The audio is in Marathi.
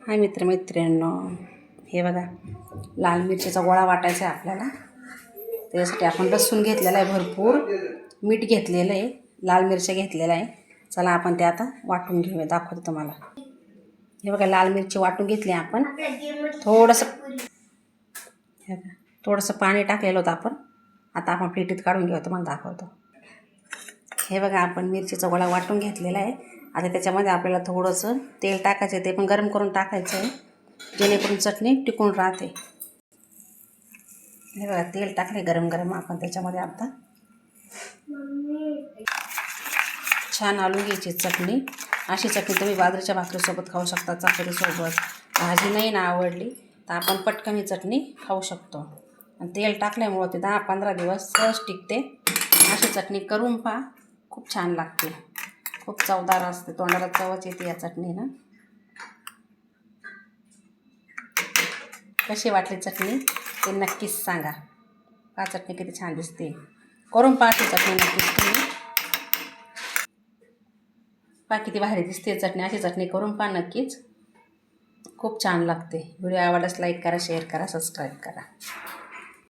हाय मित्रमैत्रिणींनो, हे बघा लाल मिरचीचा गोळा वाटायचा आहे आपल्याला. त्यासाठी आपण लसूण घेतलेला आहे, भरपूर मीठ घेतलेलं आहे, लाल मिरच्या घेतलेल्या आहे. चला आपण ते आता वाटून घेऊया, दाखवतो तुम्हाला. हे बघा लाल मिरची वाटून घेतली आपण. थोडंसं पाणी टाकलेलं होतं आपण. आता आपण प्लेटीत काढून घेऊ, तुम्हाला दाखवतो. हे बघा आपण मिरचीचा गोळा वाटून घेतलेला आहे. आता त्याच्यामध्ये आपल्याला थोडंसं तेल टाकायचं आहे, ते पण गरम करून टाकायचं आहे, जेणेकरून चटणी टिकून राहते. हे बघा तेल टाकले गरम गरम आपण त्याच्यामध्ये. आता छान आलू घ्यायची चटणी. अशी चटणी तुम्ही बाजरीच्या भाकरीसोबत खाऊ शकता, चपातीसोबत. भाजी नाही ना आवडली तर आपण पटकन ही चटणी खाऊ शकतो. आणि तेल टाकल्यामुळं ते 10-15 दिवस सहज टिकते. अशी चटणी करून पहा, खूप छान लागते, खूप चवदार असते, तोंडाला चवच येते या चटणीनं. कशी वाटली चटणी ते नक्कीच सांगा. हा चटणी किती छान दिसते, करून पहा ती चटणी नक्कीच तुम्ही. पहा किती भारी दिसते चटणी. अशी चटणी करून पहा नक्कीच, खूप छान लागते. व्हिडिओ आवडल्यास लाईक करा, शेअर करा, सबस्क्राईब करा.